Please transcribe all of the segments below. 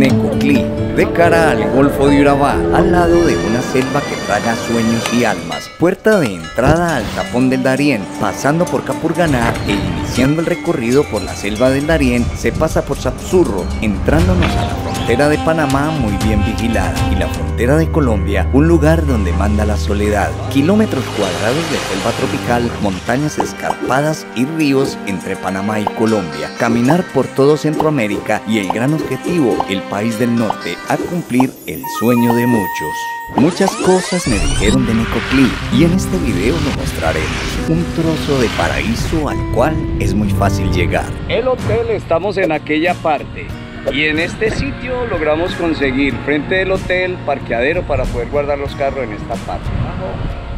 Necoclí, de cara al Golfo de Urabá, al lado de una selva que traga sueños y almas, puerta de entrada al Tapón del Darién, pasando por Capurganá e iniciando el recorrido por la selva del Darién, se pasa por Sapsurro, entrándonos a la frontera de Panamá muy bien vigilada, y la frontera de Colombia, un lugar donde manda la soledad, kilómetros cuadrados de selva tropical, montañas escarpadas y ríos entre Panamá y Colombia, caminar por todo Centroamérica y el gran objetivo, el país del norte, a cumplir el sueño de muchos. Muchas cosas me dijeron de Necoclí y en este video lo mostraremos, un trozo de paraíso al cual es muy fácil llegar. El hotel, estamos en aquella parte y en este sitio logramos conseguir frente del hotel parqueadero para poder guardar los carros en esta parte.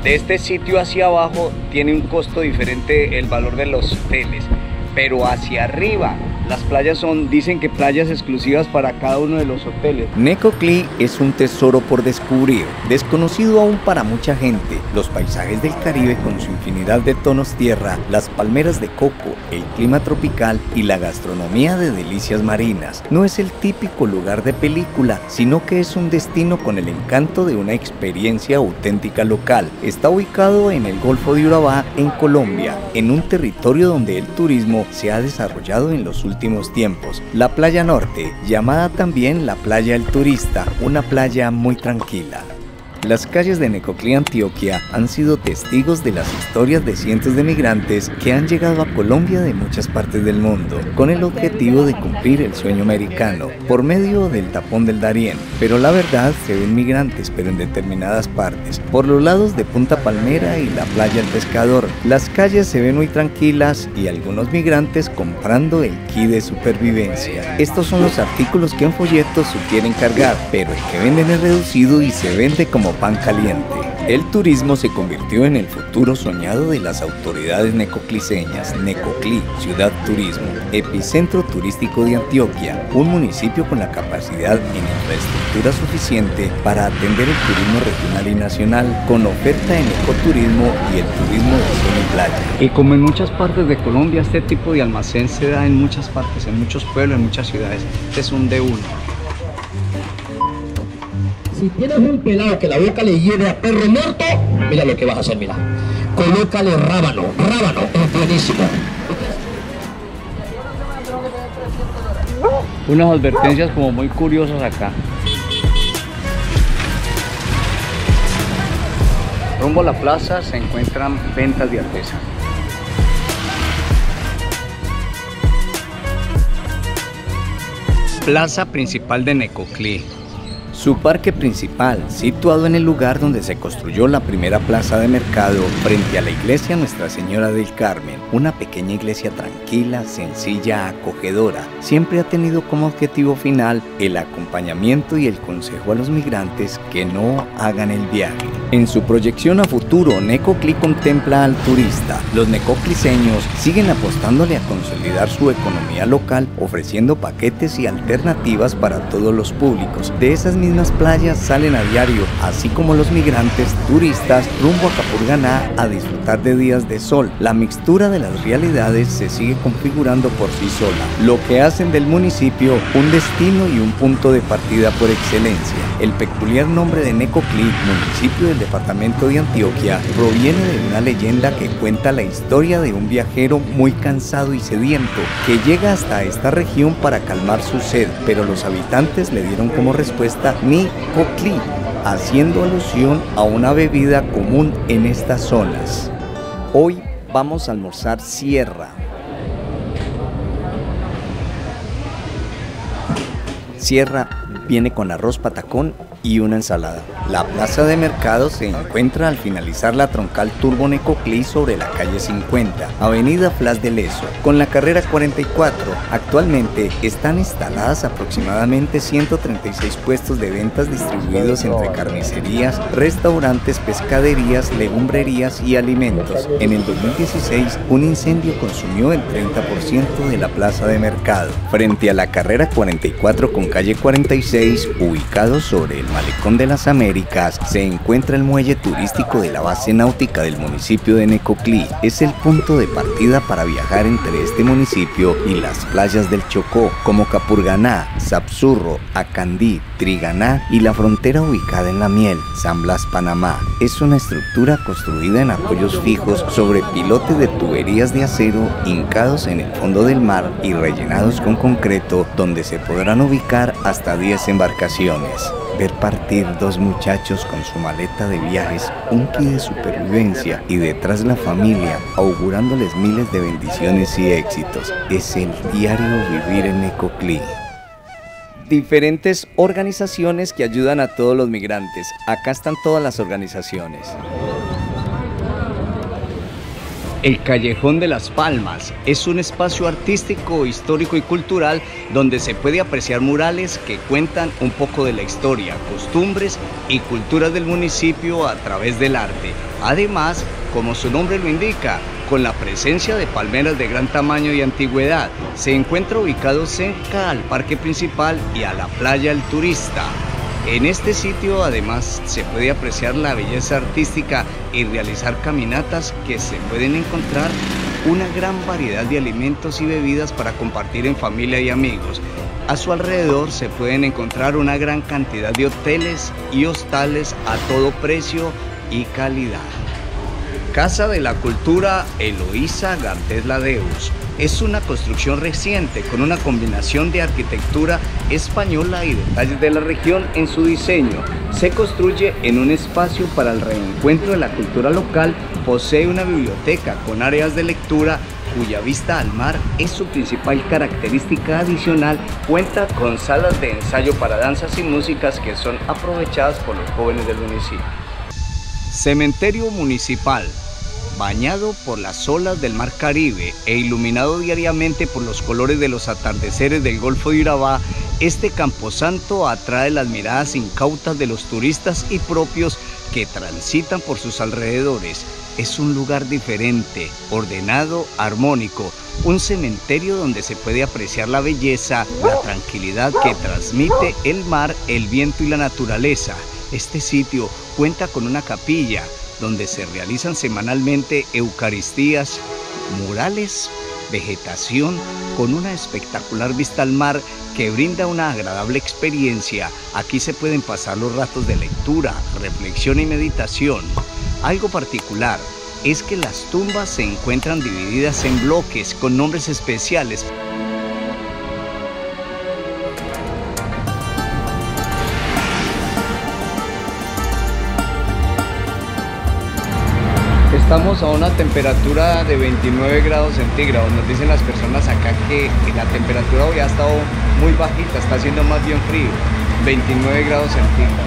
De este sitio hacia abajo tiene un costo diferente el valor de los hoteles, pero hacia arriba las playas dicen que playas exclusivas para cada uno de los hoteles. Necoclí es un tesoro por descubrir, desconocido aún para mucha gente. Los paisajes del Caribe con su infinidad de tonos tierra, las palmeras de coco, el clima tropical y la gastronomía de delicias marinas. No es el típico lugar de película, sino que es un destino con el encanto de una experiencia auténtica local. Está ubicado en el Golfo de Urabá, en Colombia, en un territorio donde el turismo se ha desarrollado en los últimos tiempos. La playa norte, llamada también la playa El Turista, una playa muy tranquila. Las calles de Necoclí, Antioquia, han sido testigos de las historias de cientos de migrantes que han llegado a Colombia de muchas partes del mundo, con el objetivo de cumplir el sueño americano, por medio del Tapón del Darién. Pero la verdad, se ven migrantes, pero en determinadas partes. Por los lados de Punta Palmera y la playa El Pescador, las calles se ven muy tranquilas y algunos migrantes comprando el kit de supervivencia. Estos son los artículos que en folletos sugieren cargar, pero el que venden es reducido y se vende como pan caliente. El turismo se convirtió en el futuro soñado de las autoridades necocliseñas. Necoclí, ciudad turismo, epicentro turístico de Antioquia, un municipio con la capacidad en infraestructura suficiente para atender el turismo regional y nacional, con oferta en ecoturismo y el turismo de sol y playa. Y como en muchas partes de Colombia, este tipo de almacén se da en muchas partes, en muchos pueblos, en muchas ciudades. Este es un de uno. Si tienes un pelado que la boca le hiede a perro muerto, mira lo que vas a hacer, mira. Colócale rábano, es buenísimo. Unas advertencias como muy curiosas acá. Rumbo a la plaza se encuentran ventas de artesanías. Plaza principal de Necoclí. Su parque principal, situado en el lugar donde se construyó la primera plaza de mercado, frente a la iglesia Nuestra Señora del Carmen, una pequeña iglesia tranquila, sencilla, acogedora, siempre ha tenido como objetivo final el acompañamiento y el consejo a los migrantes que no hagan el viaje. En su proyección a futuro, Necoclí contempla al turista. Los necocliseños siguen apostándole a consolidar su economía local, ofreciendo paquetes y alternativas para todos los públicos. De esas mismas playas salen a diario, así como los migrantes turistas rumbo a Capurganá a disfrutar de días de sol. La mixtura de las realidades se sigue configurando por sí sola, lo que hacen del municipio un destino y un punto de partida por excelencia. El peculiar nombre de Necoclí, municipio del departamento de Antioquia, proviene de una leyenda que cuenta la historia de un viajero muy cansado y sediento que llega hasta esta región para calmar su sed, pero los habitantes le dieron como respuesta Necoclí, haciendo alusión a una bebida común en estas zonas. Hoy vamos a almorzar sierra. Sierra viene con arroz patacón y una ensalada. La plaza de mercado se encuentra al finalizar la troncal Turbo Necoclí sobre la calle 50, avenida Flas de Lezo, con la carrera 44. Actualmente están instaladas aproximadamente 136 puestos de ventas distribuidos entre carnicerías, restaurantes, pescaderías, legumbrerías y alimentos. En el 2016, un incendio consumió el 30% de la plaza de mercado. Frente a la carrera 44 con calle 46, ubicado sobre el Malecón de las Américas se encuentra el muelle turístico de la base náutica del municipio de Necoclí. Es el punto de partida para viajar entre este municipio y las playas del Chocó, como Capurganá, Sapsurro, Acandí, Triganá y la frontera ubicada en La Miel, San Blas, Panamá. Es una estructura construida en apoyos fijos sobre pilotes de tuberías de acero hincados en el fondo del mar y rellenados con concreto, donde se podrán ubicar hasta 10 embarcaciones. Ver partir dos muchachos con su maleta de viajes, un kit de supervivencia y detrás la familia, augurándoles miles de bendiciones y éxitos. Es el diario vivir en Necoclí. Diferentes organizaciones que ayudan a todos los migrantes. Acá están todas las organizaciones. El Callejón de las Palmas es un espacio artístico, histórico y cultural donde se puede apreciar murales que cuentan un poco de la historia, costumbres y culturas del municipio a través del arte. Además, como su nombre lo indica, con la presencia de palmeras de gran tamaño y antigüedad, se encuentra ubicado cerca al parque principal y a la playa El Turista. En este sitio además se puede apreciar la belleza artística y realizar caminatas que se pueden encontrar una gran variedad de alimentos y bebidas para compartir en familia y amigos. A su alrededor se pueden encontrar una gran cantidad de hoteles y hostales a todo precio y calidad. Casa de la Cultura Eloísa Garcés Ladeus. Es una construcción reciente con una combinación de arquitectura española y detalles de la región en su diseño. Se construye en un espacio para el reencuentro de la cultura local, posee una biblioteca con áreas de lectura cuya vista al mar es su principal característica adicional. Cuenta con salas de ensayo para danzas y músicas que son aprovechadas por los jóvenes del municipio. Cementerio Municipal. Bañado por las olas del Mar Caribe e iluminado diariamente por los colores de los atardeceres del Golfo de Urabá, este camposanto atrae las miradas incautas de los turistas y propios que transitan por sus alrededores. Es un lugar diferente, ordenado, armónico, un cementerio donde se puede apreciar la belleza, la tranquilidad que transmite el mar, el viento y la naturaleza. Este sitio cuenta con una capilla, donde se realizan semanalmente eucaristías, murales, vegetación con una espectacular vista al mar que brinda una agradable experiencia. Aquí se pueden pasar los ratos de lectura, reflexión y meditación. Algo particular es que las tumbas se encuentran divididas en bloques con nombres especiales. Estamos a una temperatura de 29 grados centígrados. Nos dicen las personas acá que la temperatura hoy ha estado muy bajita, está haciendo más bien frío, 29 grados centígrados.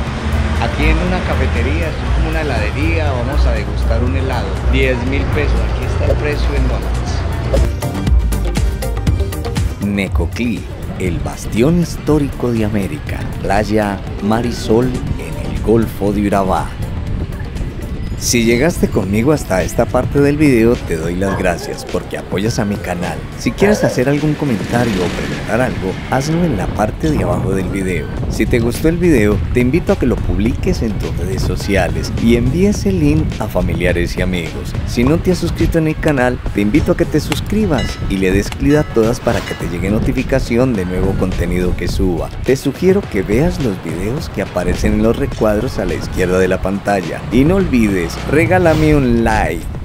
Aquí en una cafetería, esto es como una heladería, vamos a degustar un helado, 10.000 pesos, aquí está el precio en dólares. Necoclí, el bastión histórico de América, playa, mar y sol en el Golfo de Urabá. Si llegaste conmigo hasta esta parte del video, te doy las gracias porque apoyas a mi canal. Si quieres hacer algún comentario o preguntar algo, hazlo en la parte de abajo del video. Si te gustó el video, te invito a que lo publiques en tus redes sociales y envíes el link a familiares y amigos. Si no te has suscrito en el canal, te invito a que te suscribas y le des clic a todas para que te llegue notificación de nuevo contenido que suba. Te sugiero que veas los videos que aparecen en los recuadros a la izquierda de la pantalla y no olvides regálame un like.